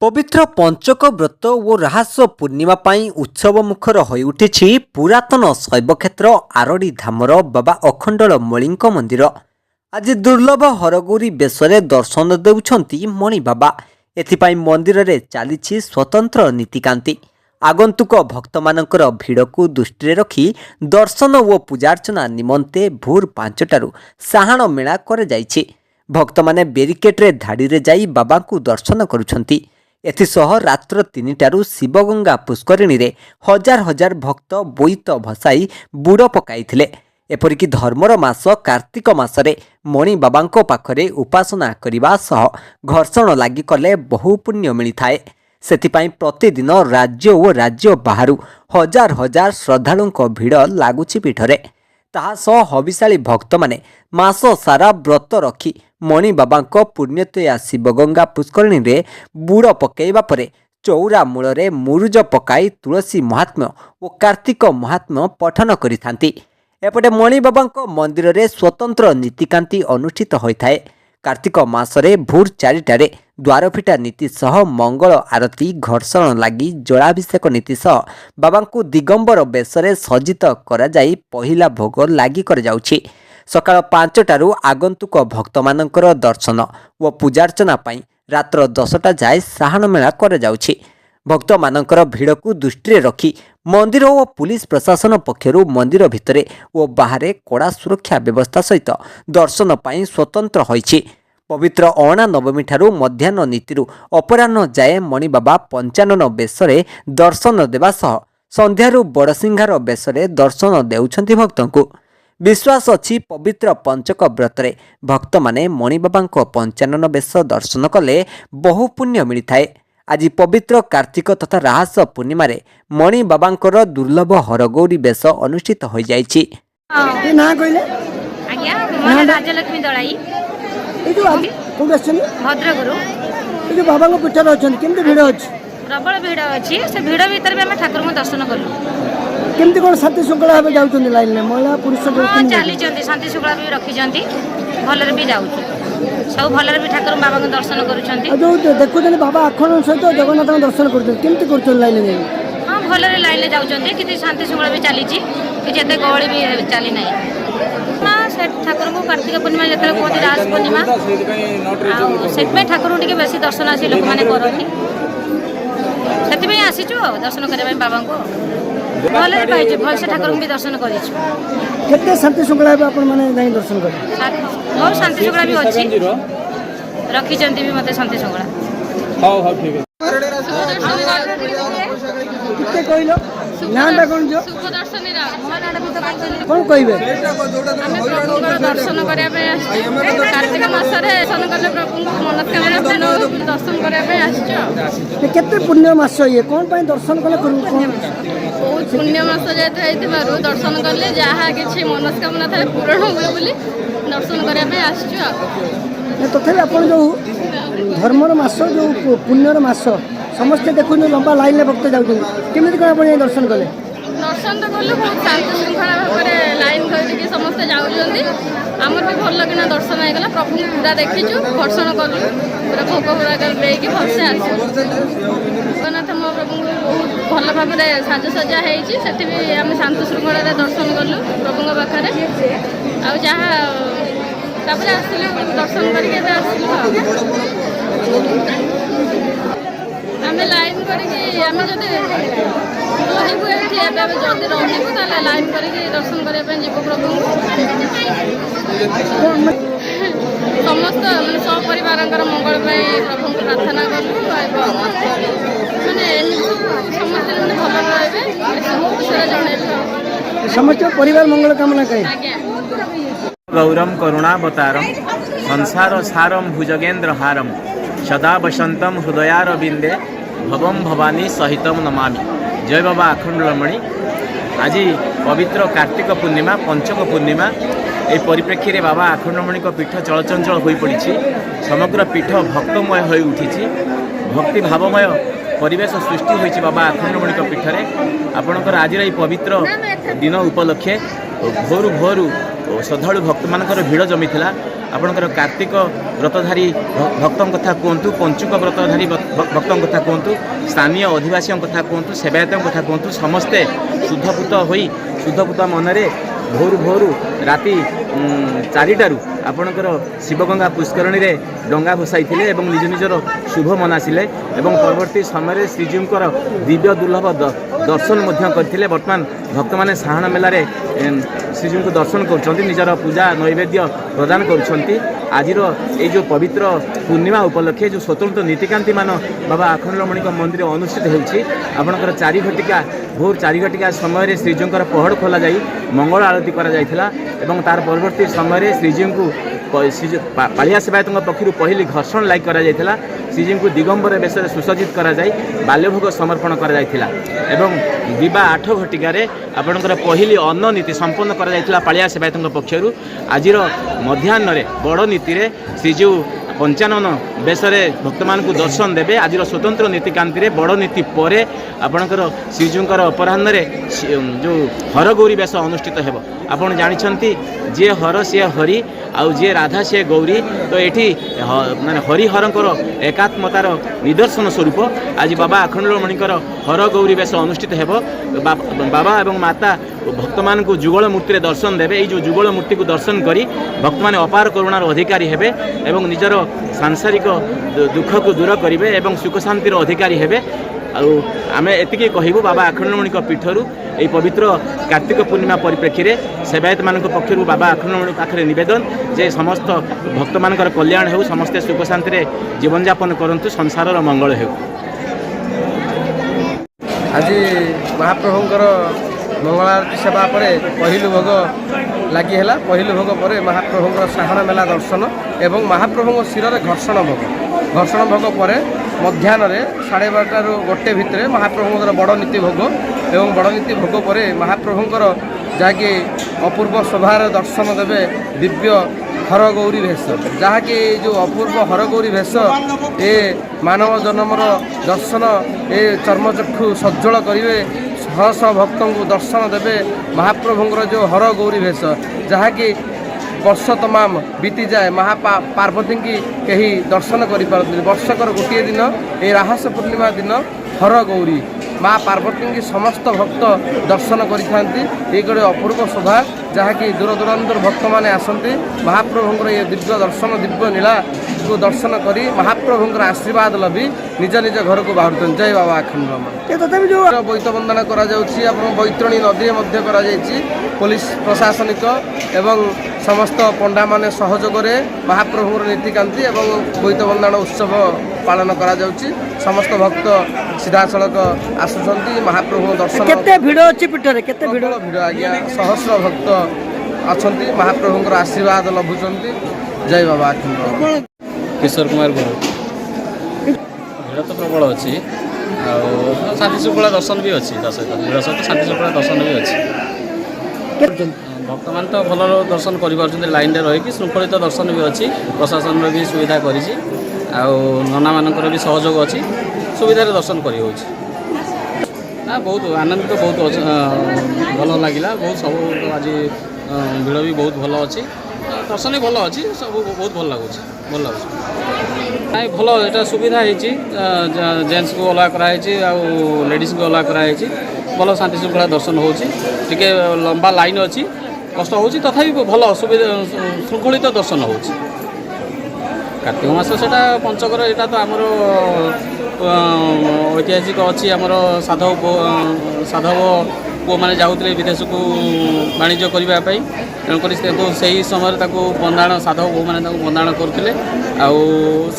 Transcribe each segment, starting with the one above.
पवित्र पंचक व्रत और राहस पूर्णिमा उत्सव मुखर हो उठी पुरातन शैवक्षेत्र आरड़ी धामर बाबा अखंडल मणिक मंदिर। आज दुर्लभ हरगौरी बेशरे दर्शन देउछंती मणि बाबा। एथिपाई मंदिर रे चली स्वतंत्र नीतिकांति। आगंतुक भक्त मानकर भिड़ को दृष्टि रखी दर्शन और पूजार्चना निमंते भोर 5टारू साहाण मेला कर जाइछि। भक्त माने बेरिकेड रे धाड़ी रे जाई बाबा को दर्शन करुछंती। एथिसह रात्र 3टारू शिवगंगा पुष्करिणी रे हजार हजार भक्त बोईत भसाई बुड़ पकाइथिले। एपरिकी धर्मर मास कार्तिक मासरे मणि बाबांको पाखरे उपासना करिबा सह घर्षण लागि कले बहु पुण्य मिलिथाए। सेतिपाई प्रतिदिन राज्य और राज्य बाहरु हजार हजार श्रद्धालुंको भिड़ लागुछि पीठरे। ताहा सह हविशाली भक्त माने मास सारा व्रत रखी मणि बाबांको पुण्यतया शिवगंगा पुष्करिणी रे बुड़ पकेइबा परे चौरा मूलरे मुरुज पकाई तुलसी महात्म्य और कार्तिक महात्म्य पठन करिथांती। एपटे मणि बाबांको मंदिर रे स्वतंत्र नीतिकांति अनुष्ठित होइथाए। कार्तिक मासरे भोर 4टारे द्वारफिटा नीति सह मंगल आरती घर्षण लगी जलाभिषेक नीति सह बाबांको दिगंबर बेशरे सज्जित करा जाई पहिला भोग लगी कर जाउछि। सकाळ 5टारू आगंतुक भक्त मानकर दर्शन व पूजार्चना पाई रात्र 10टा जाए साहाण मेला कर जाउछि। भक्त मानकर भिड़ को दृष्टि रखी मंदिर और पुलिस प्रशासन पक्षरु मंदिर भितरे और बाहरे कड़ा सुरक्षा व्यवस्था सहित दर्शन पाई स्वतंत्र होइछि। पवित्र अणा नवमी ठारू मध्याह्न नीतिरु अपराह्न जाए मणि बाबा 55 बेशरे दर्शन देवा सह संध्यारू बड़सिंहार बेशरे दर्शन देउछंती भक्तंकु। विश्वास अछि पवित्र पंचक व्रतरे भक्त माने मणि बाबांको 55 बेश दर्शन कले बहु पुण्य मिलिथाए। आज पवित्र कार्तिक तथा राहस पूर्णिमा रे मणि बाबांकर दुर्लभ हरगौरी बेश अनुष्ठित हो जाइछि। ना कहले आज्ञा मन राजलक्ष्मी दलाई ए जो कोन आछन भद्रकरू ए जो बाबा को पीठर अछन केमते भिड़ अछि प्रबल भिड़ अछि। से भिड़ भीतर हम ठाकुर को दर्शन कलु। केमते कोन शांति शृंखला भाबे जाउछन लाइन में महिला पुरुष जो चाली चंती शांति शृंखला भी रखी चंती भलरे भी जाउछु सब भलरे भी ठाकुर बाबा को दर्शन करूछंती। जो देखु जने बाबा अखंड सहित जगन्नाथ को दर्शन करछन केमते करछन लाइन में हां भलरे लाइन ले जाउछंती कि शांति शृंखला भी चली छि कि जेते गहଳି भी चली नाही। मां से ठाकुर को कार्तिक पूर्णिमा जेते कोति रास पूर्णिमा सेट में ठाकुर टिके बेसी दर्शन आसी लोक माने करथि। सेति में आसीछु दर्शन करे बाबा को भलरे पाइछु भल से ठाकुर भी दर्शन करिछु। केते शांति शृंखला भाबे अपन माने जाई दर्शन कर बहुत शांति शृंखला भी अछि रखी चंती भी मते शांति शृंखला। हां हां ठीक है किते कहलो नाटा कोन जो शुभ दर्शन रा मोहनाडा भी तो कोन कहबे हमें प्रभु को दर्शन करे पे कार्तिक मास रे दर्शन करले प्रभु को मनस्कामना पूर्ण दर्शन करे पे आछो। केते पुण्य मास ये कोन पई दर्शन कले कोन बहुत पुण्य मास जेते हेतिबारु दर्शन करले जहा किछि मनस्कामना थाए पूर्ण होबे बोली दर्शन करे पे आछो। तथापि अपन जो धर्मर मास जो पुण्यर मास समस्त देखु लंबा लाइन में भक्त जाउछन केमिति कोन अपन दर्शन कले दर्शन तो कलु बहुत शांति श्रृंखला भाବରେ लाइन करके समस्त जाउछंती। हमर भी भल लगिना दर्शन आइ गला प्रभु पूरा देखिछु दर्शन कलु पूरा भोग पूरा कर लेके भलसे आछु। जगन्नाथ महाप्रभु बहुत भल भाବରେ साजसज्जा ହେଇଛି सेठी भी हम शांति श्रृंखला रे दर्शन कलु प्रभु को पाखरे आ जहा तापर आसिलु दर्शन करके आसिलु। हमें लाइन करके हमें जदि रहबु एठी एबे जदि रहबु ताले लाइन करके दर्शन करे पे जीव प्रभु समस्त माने सब परिवारंकर मंगल पे प्रभु को प्रार्थना करू माने समस्त माने भल रहबे खुशी जणेबे समस्त परिवार मंगल कामना करे। आज्ञा गौरम करुणावतारम संसार सारम भुजगेंद्र हारम सदा वसंतम हृदयारविंदे भवम भवानी सहितम नमामि। जय बाबा अखंडलमणि। आज पवित्र कार्तिक पूर्णिमा पंचक पूर्णिमा ए परिप्रेक्षी रे बाबा अखंडलमणि को पीठ चलचंचल हो पड़ी। समग्र पीठ भक्तमय हो उठी भक्ति भावमय परिवेश सृष्टि होइछि बाबा अखंडलमणि को पीठ रे। आपणकर आज पवित्र दिन उपलक्षे भोरु भोरु श्रद्धालु भक्त मानकर भिड़ जमी थिला। ଆପଣଙ୍କର କାର୍ତ୍ତିକ ବ୍ରତଧାରୀ ଭକ୍ତଙ୍କ କଥା କୁହନ୍ତୁ, ପଞ୍ଚୁକ ବ୍ରତଧାରୀ ଭକ୍ତଙ୍କ କଥା କୁହନ୍ତୁ, ସ୍ଥାନୀୟ ଅଧିବାସୀଙ୍କ କଥା କୁହନ୍ତୁ, ସେବାୟତଙ୍କ କଥା କୁହନ୍ତୁ, ସମସ୍ତେ ଶୁଦ୍ଧପୂତ ମନରେ ଭୋରୁ ରାତି 4ଟାରୁ ଆପଣଙ୍କର ଶିବଗଙ୍ଗା ପୁଷ୍କରଣୀରେ ଡଙ୍ଗା ଭସାଇଥିଲେ ଏବଂ ନିଜର ଶୁଭ ମନାସିଲେ ଏବଂ ପରବର୍ତ୍ତୀ ସମୟରେ ଶ୍ରୀଜୀଉଙ୍କର ଦିବ୍ୟ ଦୁର୍ଲଭ ଦର୍ଶନ ମଧ୍ୟ କରିଥିଲେ। ବର୍ତ୍ତମାନ ଭକ୍ତମାନେ ସାହାଣ ମେଲାରେ ଶ୍ରୀଜୀଉଙ୍କୁ ଦର୍ଶନ କରୁଛନ୍ତି, ନିଜର ପୂଜା ନୈବେଦ୍ୟ ପ୍ରଦାନ କରୁଛନ୍ତି। ଆଜିର ଏଇ ଯେଉଁ ପବିତ୍ର ପୂର୍ଣ୍ଣିମା ଉପଲକ୍ଷେ ଯେଉଁ ସ୍ୱତନ୍ତ୍ର ନୀତିକାନ୍ତିମାନ ବାବା ଆଖଣ୍ଡଳମଣିଙ୍କ ମନ୍ଦିର ଅନୁଷ୍ଠିତ ହେଉଛି, ଆପଣଙ୍କର ଭୋର 4 ଘଟିକା ସମୟରେ ଶ୍ରୀଜୀଉଙ୍କର ପହଡ଼ ଖୋଲାଯାଇ ମଙ୍ଗଳ ଆଳତୀ କରାଯାଇଥିଲା ଏବଂ ତାର ପରବର୍ତ୍ତୀ ସମୟରେ ଶ୍ରୀଜୀଉଙ୍କୁ ପାଳିଆ ସେବାୟତଙ୍କ ପକ୍ଷରୁ ପହିଲି ଘର୍ଷଣ ଲାଗି କରାଯାଇଥିଲା। ଶ୍ରୀଜୀଉଙ୍କୁ ଦିଗମ୍ବର ବେଶରେ ସୁସଜ୍ଜିତ କରାଯାଇ ବାଲ୍ୟଭୋଗ ସମର୍ପଣ କରାଯାଇଥିଲା ଏବଂ ଦିବା 8 ଘଟିକାରେ ଆପଣଙ୍କର ପହିଲି ଅନ୍ନ ନୀତି ସମ୍ପନ୍ନ କରାଯାଇଥିଲା ପାଳିଆ ସେବାୟତଙ୍କ ପକ୍ଷରୁ। ଆଜିର ମଧ୍ୟାହ୍ନରେ ବଡ଼ ନୀତିରେ ଶ୍ରୀଜୀଉ ପଞ୍ଚାନନ ବେଶରେ ଭକ୍ତମାନଙ୍କୁ ଦର୍ଶନ ଦେବେ। ଆଜିର ସ୍ୱତନ୍ତ୍ର ନୀତିକାନ୍ତିରେ ବଡ଼ ନୀତି ପରେ ଆପଣଙ୍କର ଶ୍ରୀଜୀଉଙ୍କର ଅପରାହ୍ନରେ ଯେଉଁ ହରଗୌରୀ ବେଶ ଅନୁଷ୍ଠିତ ହେବ। ଆପଣ ଜାଣିଛନ୍ତି ଯିଏ ହର ସିଏ ହରି ଆଉ ଯିଏ ରାଧା ସିଏ ଗୌରୀ। ତ ଏଠି ମାନେ ହରିହରଙ୍କର ଏକାତ୍ମତାର ନିଦର୍ଶନ ସ୍ୱରୂପ ଆଜି ବାବା ଆଖଣ୍ଡଳମଣିଙ୍କର ହରଗୌରୀ ବେଶ ଅନୁଷ୍ଠିତ ହେବ। ବାବା ଏବଂ ମାତା ଭକ୍ତମାନଙ୍କୁ ଯୁଗଳ ମୂର୍ତ୍ତିରେ ଦର୍ଶନ ଦେବେ। ଏଇ ଯେଉଁ ଯୁଗଳ ମୂର୍ତ୍ତିକୁ ଦର୍ଶନ କରି ଭକ୍ତମାନେ ଅପାର କରୁଣାର ଅଧିକାରୀ ହେବେ ଏବଂ ନିଜର ସାଂସାରିକ ଦୁଃଖକୁ ଦୂର କରିବେ ଏବଂ ସୁଖ ଶାନ୍ତିର ଅଧିକାରୀ ହେବେ। ଆଉ ଆମେ ଏତିକି କହିବୁ ବାବା ଆଖଣ୍ଡଳମଣିଙ୍କ ପୀଠରୁ ଏହି ପବିତ୍ର କାର୍ତ୍ତିକ ପୂର୍ଣ୍ଣିମା ପରିପ୍ରେକ୍ଷୀରେ ସେବାୟତମାନଙ୍କ ପକ୍ଷରୁ ବାବା ଆଖଣ୍ଡଳମଣି ପାଖରେ ନିବେଦନ ଯେ ସମସ୍ତ ଭକ୍ତମାନଙ୍କର କଲ୍ୟାଣ ହେଉ, ସମସ୍ତେ ସୁଖ ଶାନ୍ତିରେ ଜୀବନଯାପନ କରନ୍ତୁ, ସଂସାରର ମଙ୍ଗଳ ହେଉ। ଆଜି ମହାପ୍ରଭୁଙ୍କର ମଙ୍ଗଳାରତୀ ସେବା ପରେ ପହିଲୁ ଭୋଗ ଲାଗି ହେଲା। ପହିଲୁ ଭୋଗ ପରେ ମହାପ୍ରଭୁଙ୍କର ସାହାଣ ମେଲା ଦର୍ଶନ ଏବଂ ମହାପ୍ରଭୁଙ୍କ ଶିରରେ ଘର୍ଷଣ ଭୋଗ ପରେ ମଧ୍ୟାହ୍ନରେ 12:30ରୁ 1 ଭିତରେ ମହାପ୍ରଭୁଙ୍କର ବଡ଼ ନୀତି ଭୋଗ ଏବଂ ବଡ଼ ନୀତି ଭୋଗ ପରେ ମହାପ୍ରଭୁଙ୍କର ଯାହାକି ଅପୂର୍ବ ଶୋଭାର ଦର୍ଶନ ଦେବେ ଦିବ୍ୟ ହରଗୌରୀ ବେଶ, ଯାହାକି ଯେଉଁ ଅପୂର୍ବ ହରଗୌରୀ ବେଶ ଏ ମାନବ ଜନ୍ମର ଦର୍ଶନ ଏ ଚର୍ମଚକ୍ଷୁ ସଜ୍ଜଳ କରିବେ। ଶହ ଭକ୍ତଙ୍କୁ ଦର୍ଶନ ଦେବେ ମହାପ୍ରଭୁଙ୍କର ଯେଉଁ ହରଗୌରୀ ବେଶ, ଯାହାକି ବର୍ଷ ତମାମ ବିତିଯାଏ ପାର୍ବତୀଙ୍କୁ କେହି ଦର୍ଶନ କରିପାରନ୍ତିନି। ବର୍ଷକର ଗୋଟିଏ ଦିନ ଏହି ରାହସ ପୂର୍ଣ୍ଣିମା ଦିନ ହରଗୌରୀ ମା ପାର୍ବତୀଙ୍କୁ ସମସ୍ତ ଭକ୍ତ ଦର୍ଶନ କରିଥାନ୍ତି। ଏଇ ଗୋଟେ ଅପୂର୍ବ ଶୋଭା, ଯାହାକି ଦୂରଦୂରାନ୍ତର ଭକ୍ତମାନେ ଆସନ୍ତି ମହାପ୍ରଭୁଙ୍କର ଏ ଦିବ୍ୟ ଦର୍ଶନ ଦିବ୍ୟ ନୀଳାକୁ ଦର୍ଶନ କରି ମହାପ୍ରଭୁଙ୍କର ଆଶୀର୍ବାଦ ଲଭି ନିଜ ଘରକୁ ବାହାରୁଛନ୍ତି। ଜୟ ବାବା ଆଖଣ୍ଡଳମଣି। ତଥାପି ଯେଉଁ ବୋଇତ ବନ୍ଦନା କରାଯାଉଛି ଏବଂ ବୈତରଣୀ ନଦୀରେ ମଧ୍ୟ କରାଯାଇଛି। ପୋଲିସ ପ୍ରଶାସନିକ ଏବଂ ସମସ୍ତ ପଣ୍ଡାମାନେ ସହଯୋଗରେ ମହାପ୍ରଭୁଙ୍କର ନୀତିକାନ୍ତି ଏବଂ ବୋଇତ ବନ୍ଦାଣ ଉତ୍ସବ ପାଳନ କରାଯାଉଛି। ସମସ୍ତ ଭକ୍ତ ସିଧାସଳଖ ଆସୁଛନ୍ତି ମହାପ୍ରଭୁଙ୍କ ଦର୍ଶନ। କେତେ ଭିଡ଼ ଅଛି ପୀଠରେ? କେତେ ଭିଡ଼? ଆଜ୍ଞା, ସହସ୍ର ଭକ୍ତ ଅଛନ୍ତି ମହାପ୍ରଭୁଙ୍କର ଆଶୀର୍ବାଦ ଲଭୁଛନ୍ତି। ଜୟ ବାବା ଆଖଣ୍ଡଳମଣି। କିଶୋର କୁମାର ଗୁରୁ। ଭିଡ଼ ତ ପ୍ରବଳ ଅଛି ଆଉ ଶାନ୍ତି ଶୃଙ୍ଖଳା ଦର୍ଶନ ବି ଅଛି। ତା ସହିତ ଭିଡ଼ ସହିତ ଶାନ୍ତି ଶୃଙ୍ଖଳା ଦର୍ଶନ ବି ଅଛି। ଭକ୍ତମାନେ ତ ଭଲ ଦର୍ଶନ କରିପାରୁଛନ୍ତି, ଲାଇନ୍ରେ ରହିକି ଶୃଙ୍ଖଳିତ ଦର୍ଶନ ବି ଅଛି। ପ୍ରଶାସନର ବି ସୁବିଧା କରିଛି ଆଉ ନନାମାନଙ୍କର ବି ସହଯୋଗ ଅଛି, ସୁବିଧାରେ ଦର୍ଶନ କରିହେଉଛି। ନା ବହୁତ ଆନନ୍ଦିତ, ବହୁତ ଭଲ ଲାଗିଲା। ବହୁତ ସବୁ ଆଜି ଭିଡ଼ ବି ବହୁତ ଭଲ ଅଛି, ଦର୍ଶନ ବି ଭଲ ଅଛି, ସବୁ ବହୁତ ଭଲ ଲାଗୁଛି। ନାଇଁ ଭଲ, ଏଇଟା ସୁବିଧା ହେଇଛି। ଜେଣ୍ଟସ୍କୁ ଅଲଗା କରାହେଇଛି ଆଉ ଲେଡ଼ିଜ୍କୁ ଅଲଗା କରାହେଇଛି। ଭଲ ଶାନ୍ତି ଶୃଙ୍ଖଳା ଦର୍ଶନ ହେଉଛି। ଟିକେ ଲମ୍ବା ଲାଇନ୍ ଅଛି, କଷ୍ଟ ହେଉଛି, ତଥାପି ଭଲ ସୁବିଧା ଶୃଙ୍ଖଳିତ ଦର୍ଶନ ହେଉଛି। କାର୍ତ୍ତିକ ମାସ ସେଇଟା ପଞ୍ଚକର, ଏଇଟା ତ ଆମର ଐତିହାସିକ ଅଛି। ଆମର ସାଧବ ପୁଅମାନେ ଯାଉଥିଲେ ବିଦେଶକୁ ବାଣିଜ୍ୟ କରିବା ପାଇଁ, ତେଣୁକରି ସେହି ସମୟରେ ତାକୁ ସାଧବ ପୁଅମାନେ ତାକୁ ବନ୍ଦାଣ କରୁଥିଲେ ଆଉ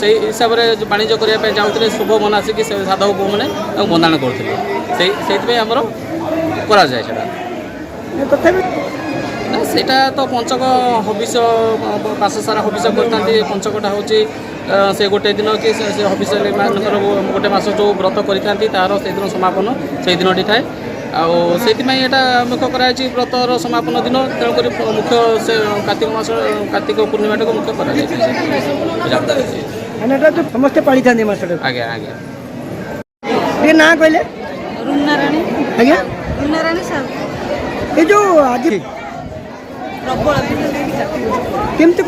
ସେଇ ହିସାବରେ ବାଣିଜ୍ୟ କରିବା ପାଇଁ ଯାଉଥିଲେ। ଶୁଭ ମନାସିକି ସେ ସାଧବ ପୁଅମାନେ ତାକୁ ବନ୍ଦାଣ କରୁଥିଲେ। ସେଇଥିପାଇଁ ଆମର କରାଯାଏ ସେଇଟା। ତଥାପି ସେଇଟା ତ ପଞ୍ଚକ ହବିଷ, ମାସ ସାରା ହବିଷ କରିଥାନ୍ତି। ପଞ୍ଚକଟା ହେଉଛି ସେ ଗୋଟେ ଦିନ କି ସେ ହବିଷରେ ମାନଙ୍କର ଗୋଟେ ମାସ ଯେଉଁ ବ୍ରତ କରିଥାନ୍ତି ତାର ସେଇଦିନ ସମାପନ ସେଇ ଦିନଟି ଥାଏ। ଆଉ ସେଇଥିପାଇଁ ଏଇଟା ମୁଖ୍ୟ କରାଯାଇଛି ବ୍ରତର ସମାପନ ଦିନ। ତେଣୁକରି ମୁଖ୍ୟ ସେ କାର୍ତ୍ତିକ ପୂର୍ଣ୍ଣିମାଟାକୁ ମୁଖ୍ୟ କରାଯାଇଛି। ସମସ୍ତେ ପାଳିଥାନ୍ତି ମାସଟା। ଆଜ୍ଞା ଆଜ୍ଞା। ଟିକେ ନାଁ କହିଲେ? ରୁନାରାଣୀ। ଆଜ୍ଞା, ରୁନାରାଣୀ ସାହୁ। ଏ ଯେଉଁ ଆଜି ପ୍ରବଳ କେମିତି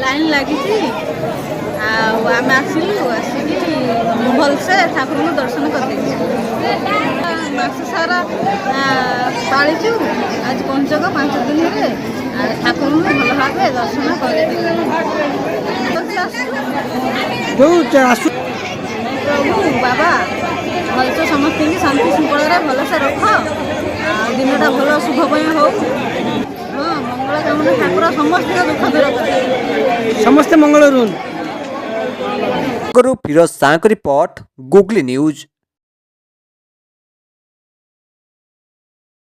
ଲାଇନ୍ ଲାଗିଛି ଆଉ ଆମେ ଆସିଲୁ ଆସିକି ଭଲସେ ଠାକୁରଙ୍କୁ ଦର୍ଶନ କରିଦେଇଛୁ। ମାସ ସାରା ପାଳିଛୁ, ଆଜି ପଞ୍ଚକ 5 ଦିନରେ ଠାକୁରଙ୍କୁ ଭଲ ଭାବେ ଦର୍ଶନ କରିଦେଇଛୁ। ପ୍ରଭୁ ବାବା ଭଲସେ ସମସ୍ତଙ୍କୁ ଶାନ୍ତି ଶୃଙ୍ଖଳାରେ ଭଲସେ ରଖ, ଦିନଟା ଭଲ ଶୁଭମୟ ହଉ। ହଁ, ମଙ୍ଗଳ କାମନା ଠାକୁର ସମସ୍ତଙ୍କ ଦୁଃଖ ଦୂର କରେ। ସମସ୍ତେ ମଙ୍ଗଳ ରୁହନ୍ତୁ। ଫିରୋଜ ସାଙ୍କ ରିପୋର୍ଟ, ଗୁଗଲି ନ୍ୟୁଜ।